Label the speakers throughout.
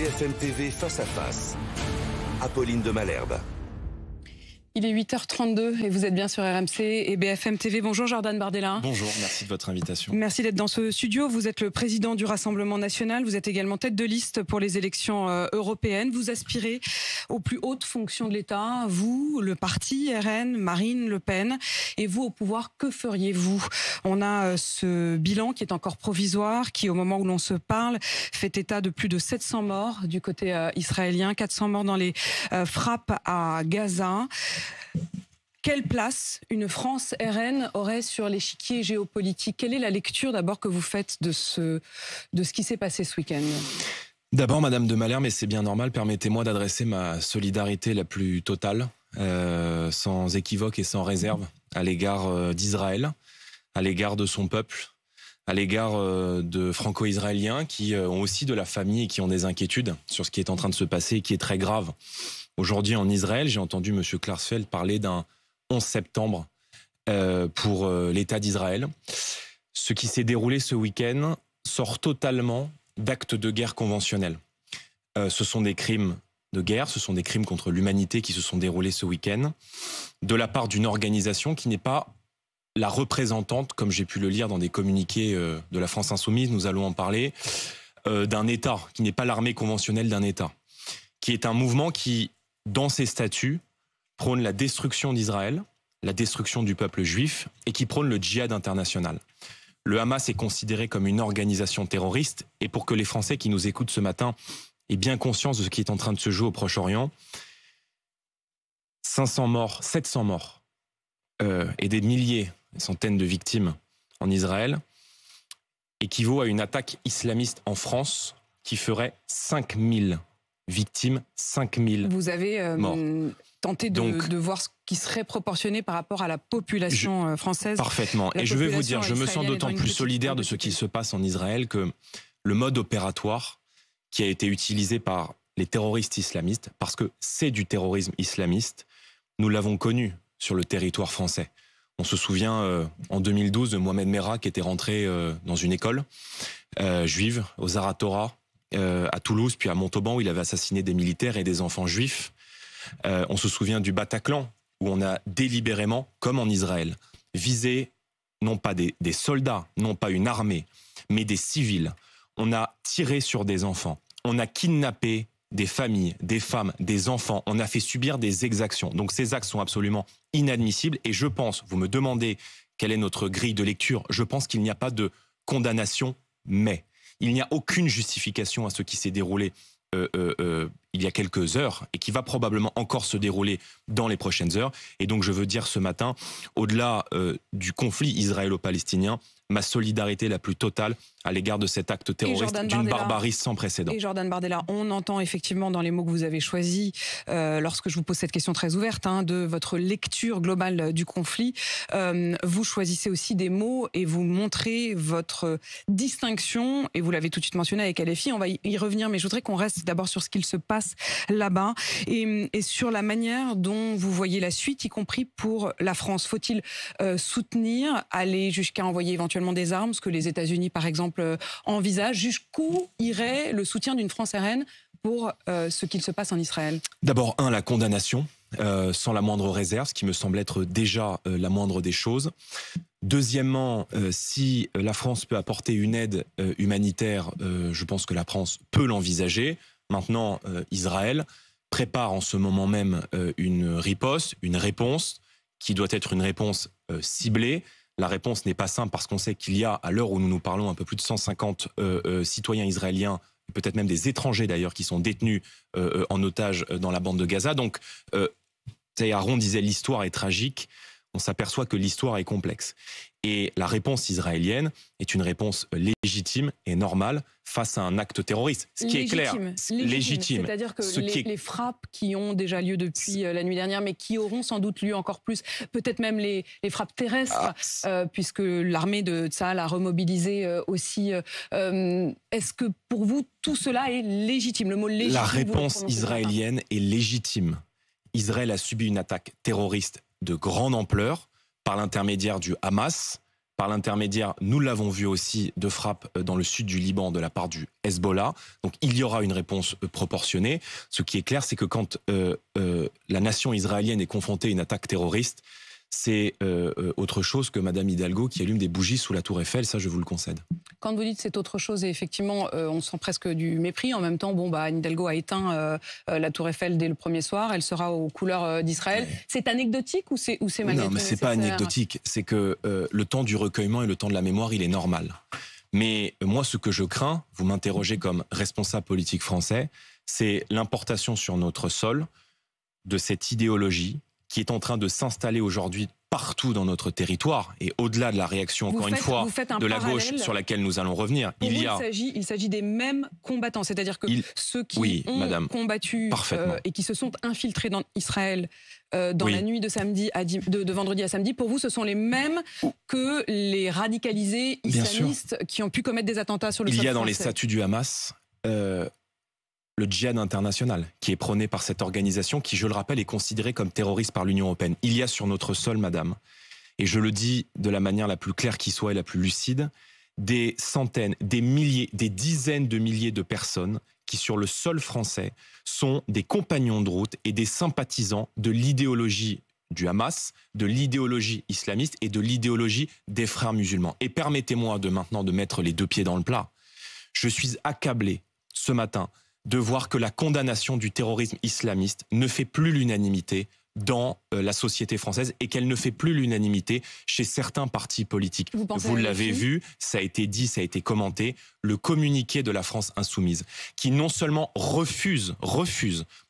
Speaker 1: BFM TV face à face. Apolline de Malherbe.
Speaker 2: Il est 8h32 et vous êtes bien sur RMC et BFM TV. Bonjour Jordan Bardella.
Speaker 3: Bonjour, merci de votre invitation.
Speaker 2: Merci d'être dans ce studio. Vous êtes le président du Rassemblement National. Vous êtes également tête de liste pour les élections européennes. Vous aspirez aux plus hautes fonctions de l'État. Vous, le parti RN, Marine Le Pen. Et vous, au pouvoir, que feriez-vous? On a ce bilan qui est encore provisoire, qui au moment où l'on se parle, fait état de plus de 700 morts du côté israélien, 400 morts dans les frappes à Gaza. Quelle place une France RN aurait sur l'échiquier géopolitique? Quelle est la lecture d'abord que vous faites de ce qui s'est passé ce week-end?
Speaker 3: D'abord, Madame de Malherbe, mais c'est bien normal, permettez-moi d'adresser ma solidarité la plus totale, sans équivoque et sans réserve, à l'égard d'Israël, à l'égard de son peuple, à l'égard de franco-israéliens qui ont aussi de la famille et qui ont des inquiétudes sur ce qui est en train de se passer et qui est très grave. Aujourd'hui, en Israël, j'ai entendu M. Klarsfeld parler d'un 11 septembre pour l'État d'Israël. Ce qui s'est déroulé ce week-end sort totalement d'actes de guerre conventionnels. Ce sont des crimes de guerre, ce sont des crimes contre l'humanité qui se sont déroulés ce week-end, de la part d'une organisation qui n'est pas la représentante, comme j'ai pu le lire dans des communiqués de la France Insoumise, nous allons en parler, d'un État, qui n'est pas l'armée conventionnelle d'un État, qui est un mouvement qui, dans ses statuts, prône la destruction d'Israël, la destruction du peuple juif, et qui prône le djihad international. Le Hamas est considéré comme une organisation terroriste, et pour que les Français qui nous écoutent ce matin aient bien conscience de ce qui est en train de se jouer au Proche-Orient, 500 morts, 700 morts, et des milliers, des centaines de victimes en Israël, équivaut à une attaque islamiste en France qui ferait 5000 victimes, 5000
Speaker 2: Vous avez
Speaker 3: morts.
Speaker 2: tenté de voir ce qui serait proportionné par rapport à la population française.
Speaker 3: Parfaitement. Et je vais vous dire, je me sens d'autant plus solidaire de ce qui se passe en Israël que le mode opératoire qui a été utilisé par les terroristes islamistes, parce que c'est du terrorisme islamiste, nous l'avons connu sur le territoire français. On se souvient en 2012 de Mohamed Merah qui était rentré dans une école juive, au Zaratora, à Toulouse, puis à Montauban, où il avait assassiné des militaires et des enfants juifs. On se souvient du Bataclan, où on a délibérément, comme en Israël, visé non pas des soldats, non pas une armée, mais des civils. On a tiré sur des enfants, on a kidnappé des familles, des femmes, des enfants, on a fait subir des exactions. Donc ces actes sont absolument inadmissibles et je pense, vous me demandez quelle est notre grille de lecture, je pense qu'il n'y a pas de condamnation, mais il n'y a aucune justification à ce qui s'est déroulé il y a quelques heures et qui va probablement encore se dérouler dans les prochaines heures. Et donc je veux dire ce matin, au-delà du conflit israélo-palestinien, ma solidarité la plus totale à l'égard de cet acte terroriste d'une barbarie sans précédent.
Speaker 2: Et Jordan Bardella, on entend effectivement dans les mots que vous avez choisis, lorsque je vous pose cette question très ouverte, de votre lecture globale du conflit, vous choisissez aussi des mots et vous montrez votre distinction, et vous l'avez tout de suite mentionné avec LFI, on va y revenir, mais je voudrais qu'on reste d'abord sur ce qu'il se passe là-bas et sur la manière dont vous voyez la suite, y compris pour la France. Faut-il soutenir, aller jusqu'à envoyer éventuellement des armes, ce que les États-Unis, par exemple, envisagent? Jusqu'où irait le soutien d'une France RN pour ce qu'il se passe en Israël?
Speaker 3: D'abord, la condamnation, sans la moindre réserve, ce qui me semble être déjà la moindre des choses. Deuxièmement, si la France peut apporter une aide humanitaire, je pense que la France peut l'envisager. Maintenant, Israël prépare en ce moment même une riposte, une réponse qui doit être une réponse ciblée. La réponse n'est pas simple parce qu'on sait qu'il y a, à l'heure où nous nous parlons, un peu plus de 150 citoyens israéliens, peut-être même des étrangers d'ailleurs, qui sont détenus en otage dans la bande de Gaza. Donc, Aaron disait l'histoire est tragique. On s'aperçoit que l'histoire est complexe. Et la réponse israélienne est une réponse légitime et normale face à un acte terroriste. Ce qui est clair, légitime.
Speaker 2: C'est-à-dire que les frappes qui ont déjà lieu depuis la nuit dernière, mais qui auront sans doute lieu encore plus, peut-être même les frappes terrestres, puisque l'armée de Tsahal a remobilisé aussi. Est-ce que pour vous, tout cela est légitime? Le mot légitime.
Speaker 3: La réponse israélienne est légitime. Israël a subi une attaque terroriste de grande ampleur par l'intermédiaire du Hamas, par l'intermédiaire, nous l'avons vu aussi, de frappes dans le sud du Liban de la part du Hezbollah. Donc il y aura une réponse proportionnée. Ce qui est clair, c'est que quand la nation israélienne est confrontée à une attaque terroriste, c'est autre chose que Madame Hidalgo qui allume des bougies sous la tour Eiffel, ça je vous le concède.
Speaker 2: Quand vous dites c'est autre chose, et effectivement on sent presque du mépris, en même temps Anne Hidalgo a éteint la tour Eiffel dès le premier soir, elle sera aux couleurs d'Israël. Ouais. C'est anecdotique ou c'est malgré tout?
Speaker 3: Non mais c'est pas anecdotique, c'est que le temps du recueillement et le temps de la mémoire il est normal. Mais moi ce que je crains, vous m'interrogez comme responsable politique français, c'est l'importation sur notre sol de cette idéologie qui est en train de s'installer aujourd'hui partout dans notre territoire, et au-delà de la réaction, encore une fois, de la gauche sur laquelle nous allons revenir.
Speaker 2: Il s'agit des mêmes combattants, c'est-à-dire que ceux qui ont combattu et qui se sont infiltrés dans Israël dans la nuit de vendredi à samedi, pour vous, ce sont les mêmes que les radicalisés islamistes qui ont pu commettre des attentats sur le sol français.
Speaker 3: Il y a dans les statuts du Hamas le djihad international, qui est prôné par cette organisation, qui, je le rappelle, est considérée comme terroriste par l'Union européenne. Il y a sur notre sol, madame, et je le dis de la manière la plus claire qui soit et la plus lucide, des centaines, des milliers, des dizaines de milliers de personnes qui, sur le sol français, sont des compagnons de route et des sympathisants de l'idéologie du Hamas, de l'idéologie islamiste et de l'idéologie des frères musulmans. Et permettez-moi maintenant de mettre les deux pieds dans le plat. Je suis accablé ce matin de voir que la condamnation du terrorisme islamiste ne fait plus l'unanimité dans la société française et qu'elle ne fait plus l'unanimité chez certains partis politiques. Vous l'avez vu, ça a été dit, ça a été commenté, le communiqué de la France insoumise, qui non seulement refuse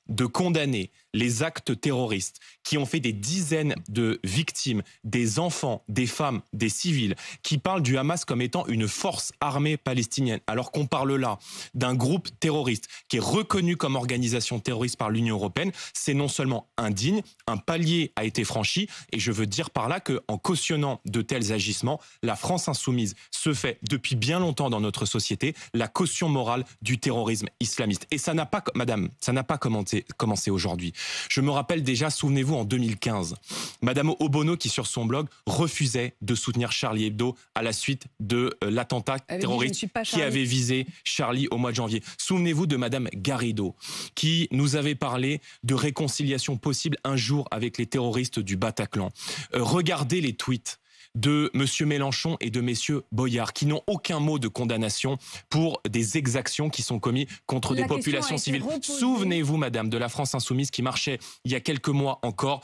Speaker 3: de condamner les actes terroristes qui ont fait des dizaines de victimes, des enfants, des femmes, des civils, qui parlent du Hamas comme étant une force armée palestinienne, alors qu'on parle là d'un groupe terroriste qui est reconnu comme organisation terroriste par l'Union européenne. C'est non seulement indigne, un palier a été franchi, et je veux dire par là qu'en cautionnant de tels agissements, la France insoumise se fait depuis bien longtemps dans notre société la caution morale du terrorisme islamiste. Et ça n'a pas, madame, ça n'a pas commencé aujourd'hui. Je me rappelle déjà, souvenez-vous, en 2015, Madame Obono, qui sur son blog refusait de soutenir Charlie Hebdo à la suite de l'attentat terroriste qui avait visé Charlie au mois de janvier. Souvenez-vous de Madame Garrido, qui nous avait parlé de réconciliation possible un jour avec les terroristes du Bataclan. Regardez les tweets de Monsieur Mélenchon et de Messieurs Boyard, qui n'ont aucun mot de condamnation pour des exactions qui sont commises contre des populations civiles. Souvenez-vous, madame, de la France insoumise qui marchait il y a quelques mois encore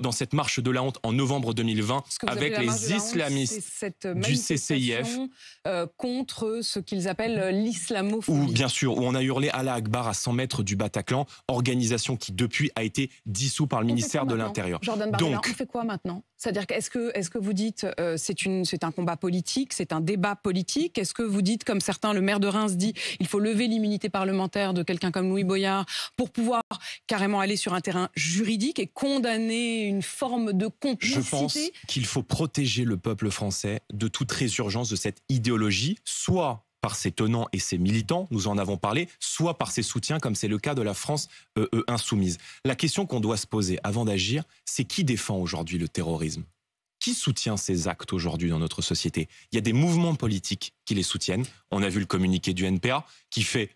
Speaker 3: dans cette marche de la honte en novembre 2020 avec les islamistes du CCIF.
Speaker 2: Contre ce qu'ils appellent l'islamophobie.
Speaker 3: Bien sûr, où on a hurlé Allah Akbar à 100 mètres du Bataclan, organisation qui depuis a été dissoute par le ministère de l'Intérieur.
Speaker 2: Jordan Bardella, on fait quoi maintenant? C'est-à-dire qu'est-ce que vous dites c'est un combat politique, c'est un débat politique? Est-ce que vous dites, comme certains, le maire de Reims dit, il faut lever l'immunité parlementaire de quelqu'un comme Louis Boyard pour pouvoir carrément aller sur un terrain juridique et condamner une forme de complicité?
Speaker 3: Je pense qu'il faut protéger le peuple français de toute résurgence de cette idéologie, soit par ses tenants et ses militants, nous en avons parlé, soit par ses soutiens, comme c'est le cas de la France insoumise. La question qu'on doit se poser avant d'agir, c'est qui défend aujourd'hui le terrorisme? Qui soutient ces actes aujourd'hui dans notre société? Il y a des mouvements politiques qui les soutiennent. On a vu le communiqué du NPA qui fait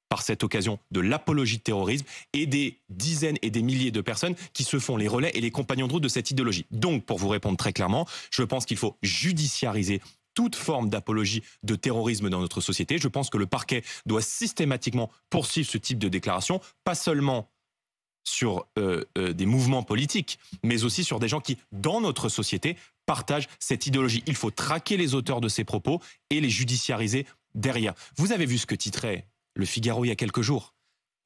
Speaker 3: par cette occasion de l'apologie de terrorisme, et des dizaines et des milliers de personnes qui se font les relais et les compagnons de route de cette idéologie. Donc, pour vous répondre très clairement, je pense qu'il faut judiciariser toute forme d'apologie de terrorisme dans notre société. Je pense que le parquet doit systématiquement poursuivre ce type de déclaration, pas seulement sur des mouvements politiques, mais aussi sur des gens qui, dans notre société, partagent cette idéologie. Il faut traquer les auteurs de ces propos et les judiciariser derrière. Vous avez vu ce que titrait Le Figaro il y a quelques jours.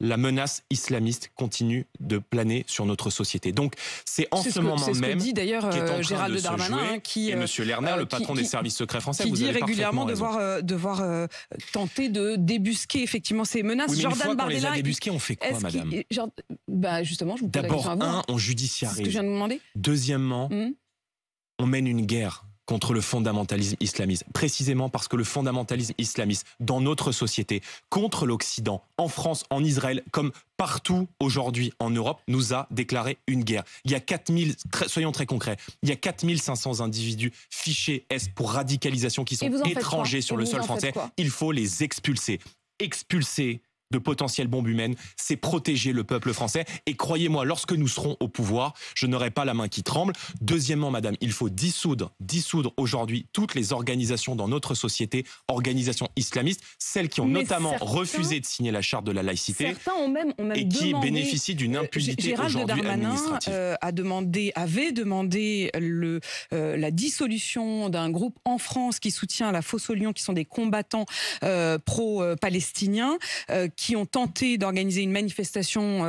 Speaker 3: La menace islamiste continue de planer sur notre société. Donc, c'est en ce moment même
Speaker 2: dit d'ailleurs
Speaker 3: Gérald Darmanin, et M. Lerner, le patron des services secrets français,
Speaker 2: qui dit régulièrement devoir tenter de débusquer effectivement ces menaces.
Speaker 3: Oui, mais Jordan Bardella, on les a débusqués, on fait quoi, madame?
Speaker 2: Justement, je vous pose la question à vous.
Speaker 3: D'abord, on judiciarise.
Speaker 2: C'est ce que je viens de vous demander.
Speaker 3: Deuxièmement, on mène une guerre contre le fondamentalisme islamiste. Précisément parce que le fondamentalisme islamiste, dans notre société, contre l'Occident, en France, en Israël, comme partout aujourd'hui en Europe, nous a déclaré une guerre. Il y a 4000, soyons très concrets, il y a 4500 individus fichés S pour radicalisation qui sont étrangers sur le sol français. Il faut les expulser. Expulser de potentielles bombes humaines, c'est protéger le peuple français. Et croyez-moi, lorsque nous serons au pouvoir, je n'aurai pas la main qui tremble. Deuxièmement, madame, il faut dissoudre aujourd'hui toutes les organisations dans notre société, organisations islamistes, celles qui ont notamment refusé de signer la charte de la laïcité et qui bénéficient d'une impunité aujourd'hui administrative.
Speaker 2: Avait demandé la dissolution d'un groupe en France qui soutient la Fosse aux Lions, qui sont des combattants pro-palestiniens, qui ont tenté d'organiser une manifestation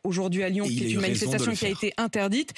Speaker 2: aujourd'hui à Lyon, qui est une manifestation qui a été interdite.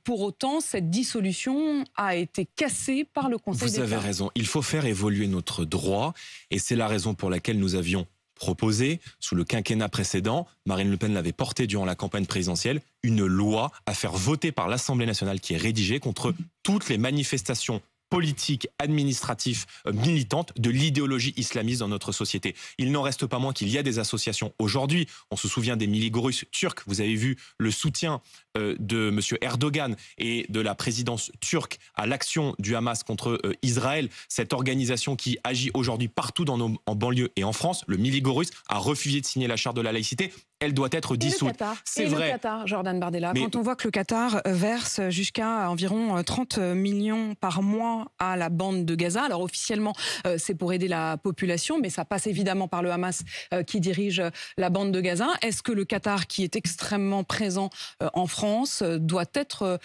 Speaker 2: Pour autant, cette dissolution a été cassée par le Conseil d'État.
Speaker 3: Vous avez raison. Il faut faire évoluer notre droit, et c'est la raison pour laquelle nous avions proposé, sous le quinquennat précédent, Marine Le Pen l'avait porté durant la campagne présidentielle, une loi à faire voter par l'Assemblée nationale qui est rédigée contre toutes les manifestations politique, administratif, militante de l'idéologie islamiste dans notre société. Il n'en reste pas moins qu'il y a des associations aujourd'hui. On se souvient des miligorus turcs. Vous avez vu le soutien de M. Erdogan et de la présidence turque à l'action du Hamas contre Israël. Cette organisation qui agit aujourd'hui partout en banlieue et en France, le miligorus, a refusé de signer la charte de la laïcité. Elle doit être dissoute.
Speaker 2: C'est vrai. Le Qatar, Jordan Bardella, quand on voit que le Qatar verse jusqu'à environ 30 millions par mois à la bande de Gaza, alors officiellement c'est pour aider la population, mais ça passe évidemment par le Hamas qui dirige la bande de Gaza. Est-ce que le Qatar, qui est extrêmement présent en France, doit être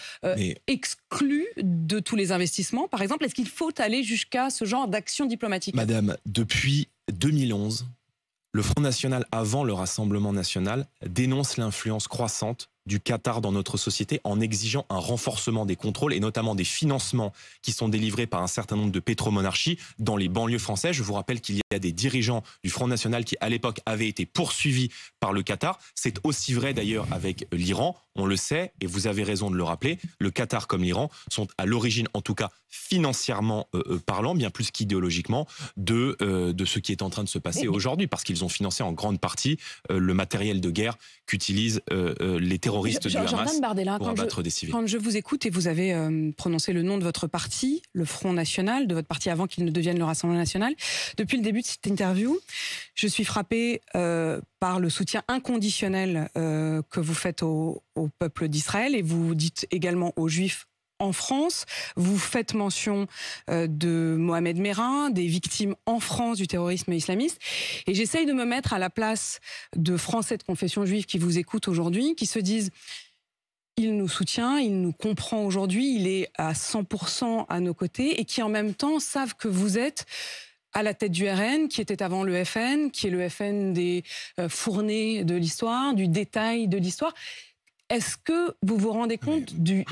Speaker 2: exclu de tous les investissements, par exemple? Est-ce qu'il faut aller jusqu'à ce genre d'action diplomatique?
Speaker 3: Madame, depuis 2011, le Front National, avant le Rassemblement National, dénonce l'influence croissante du Qatar dans notre société en exigeant un renforcement des contrôles et notamment des financements qui sont délivrés par un certain nombre de pétromonarchies dans les banlieues françaises. Je vous rappelle qu'il y a des dirigeants du Front National qui, à l'époque, avaient été poursuivis par le Qatar. C'est aussi vrai d'ailleurs avec l'Iran. On le sait, et vous avez raison de le rappeler, le Qatar comme l'Iran sont à l'origine, en tout cas financièrement parlant, bien plus qu'idéologiquement, de ce qui est en train de se passer aujourd'hui, parce qu'ils ont financé en grande partie le matériel de guerre qu'utilisent les terroristes du Hamas pour abattre des civils.
Speaker 2: Quand je vous écoute, et vous avez prononcé le nom de votre parti, le Front National, de votre parti avant qu'il ne devienne le Rassemblement National, depuis le début de cette interview, je suis frappée par le soutien inconditionnel que vous faites au peuple d'Israël, et vous dites également aux Juifs en France. Vous faites mention de Mohamed Merah, des victimes en France du terrorisme islamiste. Et j'essaye de me mettre à la place de Français de confession juive qui vous écoutent aujourd'hui, qui se disent: il nous soutient, il nous comprend aujourd'hui, il est à 100% à nos côtés, et qui en même temps savent que vous êtes à la tête du RN, qui était avant le FN, qui est le FN des fournées de l'histoire, du détail de l'histoire. Est-ce que vous vous rendez compte du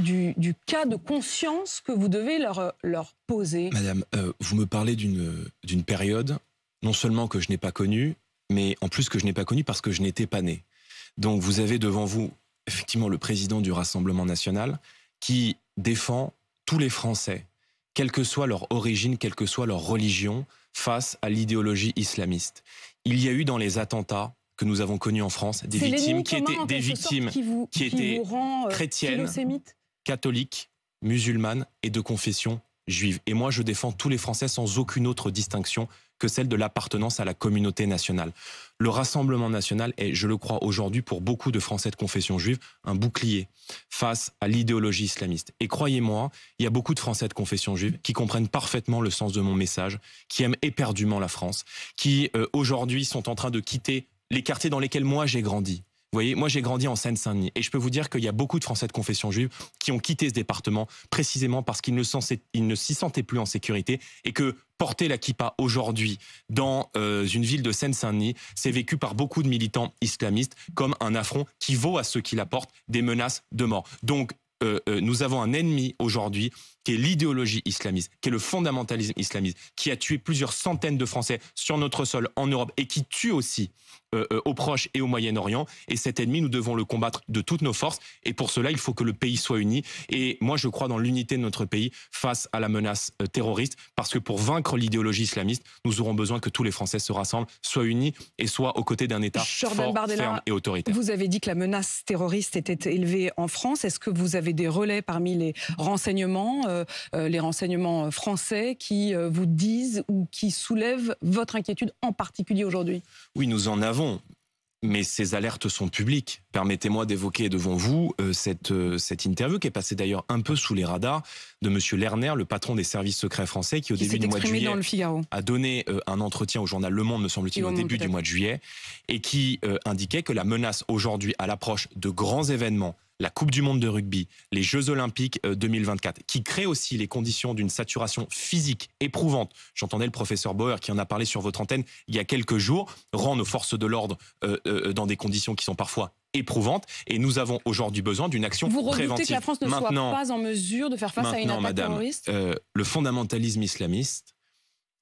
Speaker 2: cas de conscience que vous devez leur poser?
Speaker 3: Madame, vous me parlez d'une période, non seulement que je n'ai pas connue, mais en plus que je n'ai pas connue parce que je n'étais pas né. Donc vous avez devant vous, effectivement, le président du Rassemblement National qui défend tous les Français, quelle que soit leur origine, quelle que soit leur religion, face à l'idéologie islamiste. Il y a eu dans les attentats que nous avons connus en France des victimes qui étaient chrétiennes, catholiques, musulmanes et de confession juive. Et moi, je défends tous les Français sans aucune autre distinction que celle de l'appartenance à la communauté nationale. Le Rassemblement National est, je le crois aujourd'hui, pour beaucoup de Français de confession juive, un bouclier face à l'idéologie islamiste. Et croyez-moi, il y a beaucoup de Français de confession juive qui comprennent parfaitement le sens de mon message, qui aiment éperdument la France, qui aujourd'hui sont en train de quitter les quartiers dans lesquels moi j'ai grandi. Vous voyez, moi j'ai grandi en Seine-Saint-Denis et je peux vous dire qu'il y a beaucoup de Français de confession juive qui ont quitté ce département précisément parce qu'ils ne s'y sentaient plus en sécurité et que porter la kippa aujourd'hui dans une ville de Seine-Saint-Denis, c'est vécu par beaucoup de militants islamistes comme un affront qui vaut à ceux qui la portent des menaces de mort. Donc nous avons un ennemi aujourd'hui qui est l'idéologie islamiste, qui est le fondamentalisme islamiste, qui a tué plusieurs centaines de Français sur notre sol en Europe et qui tue aussi au Proche et au Moyen-Orient. Et cet ennemi, nous devons le combattre de toutes nos forces. Et pour cela, il faut que le pays soit uni. Et moi, je crois dans l'unité de notre pays face à la menace terroriste, parce que pour vaincre l'idéologie islamiste, nous aurons besoin que tous les Français se rassemblent, soient unis et soient aux côtés d'un État fort, ferme et autoritaire.
Speaker 2: Vous avez dit que la menace terroriste était élevée en France. Est-ce que vous avez des relais parmi les renseignements français qui vous disent ou qui soulèvent votre inquiétude en particulier aujourd'hui?
Speaker 3: Oui, nous en avons. Mais ces alertes sont publiques. Permettez-moi d'évoquer devant vous cette interview qui est passée d'ailleurs un peu sous les radars de M. Lerner, le patron des services secrets français, qui au début du mois de juillet a donné un entretien au journal Le Monde, me semble-t-il, au début du mois de juillet, et qui indiquait que la menace aujourd'hui, à l'approche de grands événements, la Coupe du Monde de rugby, les Jeux Olympiques 2024, qui créent aussi les conditions d'une saturation physique éprouvante. J'entendais le professeur Bauer qui en a parlé sur votre antenne il y a quelques jours, rend nos forces de l'ordre dans des conditions qui sont parfois éprouvantes. Et nous avons aujourd'hui besoin d'une action préventive.
Speaker 2: Vous redoutez que la France ne soit pas en mesure de faire face à une attaque terroriste ?
Speaker 3: Le fondamentalisme islamiste,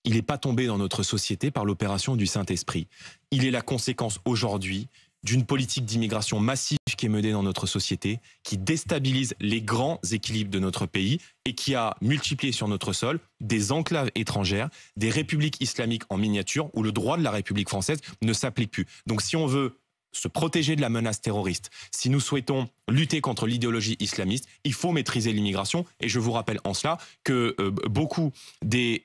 Speaker 3: il n'est pas tombé dans notre société par l'opération du Saint-Esprit. Il est la conséquence aujourd'hui d'une politique d'immigration massive qui est menée dans notre société, qui déstabilise les grands équilibres de notre pays et qui a multiplié sur notre sol des enclaves étrangères, des républiques islamiques en miniature où le droit de la République française ne s'applique plus. Donc si on veut se protéger de la menace terroriste, si nous souhaitons lutter contre l'idéologie islamiste, il faut maîtriser l'immigration. Et je vous rappelle en cela que beaucoup des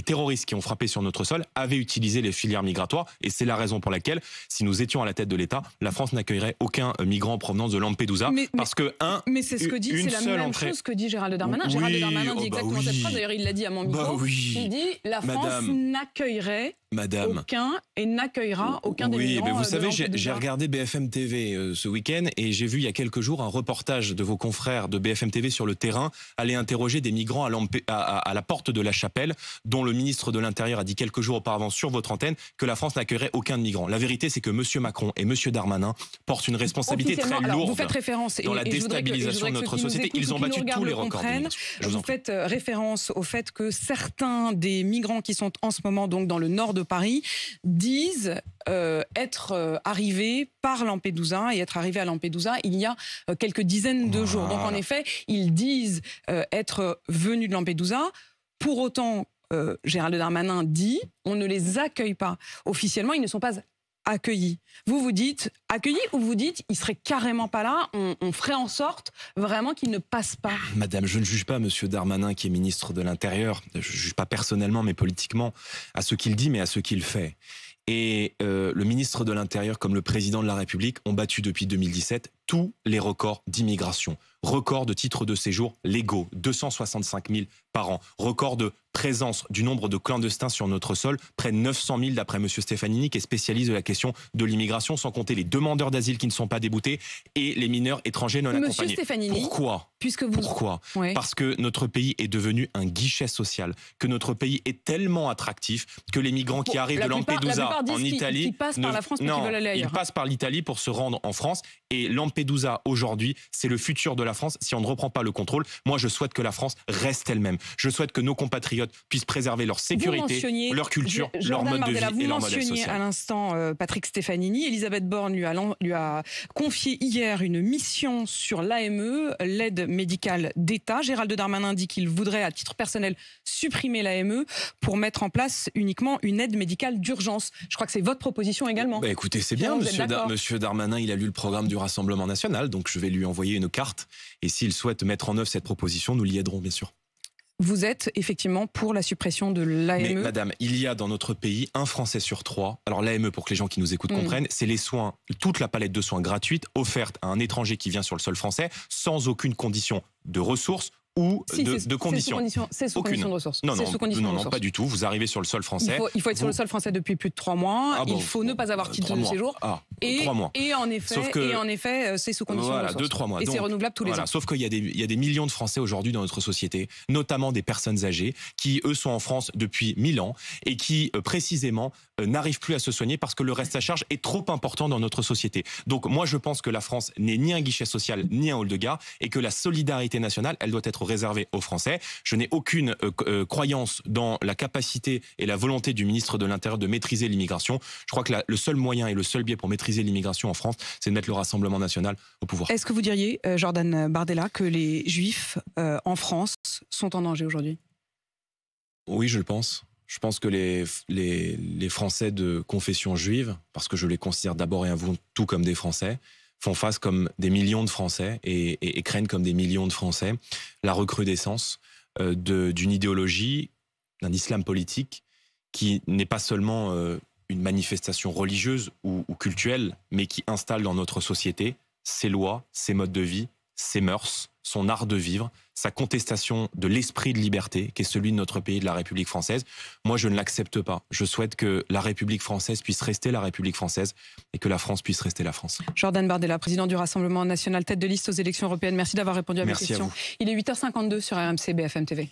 Speaker 3: terroristes qui ont frappé sur notre sol avaient utilisé les filières migratoires. Et c'est la raison pour laquelle, si nous étions à la tête de l'État, la France n'accueillerait aucun migrant en provenance de Lampedusa.
Speaker 2: Mais c'est ce que dit, c'est la même chose que dit Gérald Darmanin.
Speaker 3: Oui,
Speaker 2: Gérald Darmanin dit exactement cette phrase. D'ailleurs, il l'a dit à mon micro. Il dit la France n'accueillerait aucun et n'accueillera aucun des migrants.
Speaker 3: Oui, mais vous savez, j'ai regardé BFM TV ce week-end et j'ai vu il y a quelques jours un reportage de vos confrères de BFM TV sur le terrain aller interroger des migrants à la porte de la Chapelle, dont le ministre de l'Intérieur a dit quelques jours auparavant sur votre antenne que la France n'accueillerait aucun migrant. La vérité, c'est que M. Macron et M. Darmanin portent une responsabilité très lourde dans la déstabilisation de notre société. Ils ont battu tous les records.
Speaker 2: Vous faites référence au fait que certains des migrants qui sont en ce moment donc dans le nord de Paris disent être arrivés par Lampedusa et être arrivés à Lampedusa il y a quelques dizaines de jours. Donc en effet, ils disent être venus de Lampedusa. Pour autant, Gérald Darmanin dit on ne les accueille pas. Officiellement, ils ne sont pas accueillis. Vous dites accueillis ou vous dites ils seraient carrément pas là, on ferait en sorte vraiment qu'ils ne passent pas.
Speaker 3: Madame, je ne juge pas Monsieur Darmanin qui est ministre de l'Intérieur, je ne juge pas personnellement mais politiquement à ce qu'il dit mais à ce qu'il fait. Et le ministre de l'Intérieur comme le président de la République ont battu depuis 2017 tous les records d'immigration. Record de titres de séjour légaux, 265 000 par an. Record de présence du nombre de clandestins sur notre sol, près de 900 000 d'après M. Stefanini, qui est spécialiste de la question de l'immigration, sans compter les demandeurs d'asile qui ne sont pas déboutés et les mineurs étrangers non accompagnés.
Speaker 2: Stefanini,
Speaker 3: pourquoi ? Pourquoi ? Oui. Parce que notre pays est devenu un guichet social, que notre pays est tellement attractif que les migrants qui arrivent de Lampedusa en Italie...
Speaker 2: Qui passent par la France, mais qui veulent aller ailleurs.
Speaker 3: Ils passent par l'Italie pour se rendre en France. Et Lampedusa, aujourd'hui, c'est le futur de la France si on ne reprend pas le contrôle. Moi, je souhaite que la France reste elle-même. Je souhaite que nos compatriotes puissent préserver leur sécurité, leur culture, leur mode de vie et leur modèle social. Vous mentionniez
Speaker 2: à l'instant Patrick Stefanini. Elisabeth Borne lui a confié hier une mission sur l'AME, l'aide médicale d'État. Gérald Darmanin dit qu'il voudrait, à titre personnel, supprimer l'AME pour mettre en place uniquement une aide médicale d'urgence. Je crois que c'est votre proposition également.
Speaker 3: Écoutez, c'est bien, Monsieur Darmanin, il a lu le programme du Rassemblement national, donc je vais lui envoyer une carte. Et s'il souhaite mettre en œuvre cette proposition, nous l'y aiderons, bien sûr.
Speaker 2: Vous êtes effectivement pour la suppression de l'AME.
Speaker 3: Mais madame, il y a dans notre pays un Français sur 3. Alors l'AME, pour que les gens qui nous écoutent comprennent, c'est les soins, toute la palette de soins gratuite offerte à un étranger qui vient sur le sol français sans aucune condition de ressources ou de conditions.
Speaker 2: C'est sous condition de ressources.
Speaker 3: Non, pas du tout. Vous arrivez sur le sol français.
Speaker 2: Il faut être sur le sol français depuis plus de 3 mois. Il faut ne pas avoir titre de séjour.
Speaker 3: 3 mois.
Speaker 2: Et en effet, c'est sous condition de ressources.
Speaker 3: 2-3 mois.
Speaker 2: Et c'est renouvelable tous les ans.
Speaker 3: Sauf qu'il y a des millions de Français aujourd'hui dans notre société, notamment des personnes âgées, qui eux sont en France depuis 1000 ans et qui précisément n'arrivent plus à se soigner parce que le reste à charge est trop important dans notre société. Donc moi je pense que la France n'est ni un guichet social ni un hall de gare et que la solidarité nationale, elle doit être réservée aux Français. Je n'ai aucune croyance dans la capacité et la volonté du ministre de l'Intérieur de maîtriser l'immigration. Je crois que le seul moyen et le seul biais pour maîtriser l'immigration en France, c'est de mettre le Rassemblement national au pouvoir.
Speaker 2: Est-ce que vous diriez, Jordan Bardella, que les Juifs en France sont en danger aujourd'hui? Oui,
Speaker 3: je le pense. Je pense que les Français de confession juive, parce que je les considère d'abord et avant tout comme des Français, font face comme des millions de Français et craignent comme des millions de Français la recrudescence d'une idéologie, d'un islam politique qui n'est pas seulement une manifestation religieuse ou cultuelle, mais qui installe dans notre société ses lois, ses modes de vie, ses mœurs, son art de vivre, sa contestation de l'esprit de liberté qui est celui de notre pays, de la République française. Moi, je ne l'accepte pas. Je souhaite que la République française puisse rester la République française et que la France puisse rester la France.
Speaker 2: Jordan Bardella, président du Rassemblement national, tête de liste aux élections européennes. Merci d'avoir répondu à mes questions. Il est 8h52 sur RMC BFM TV.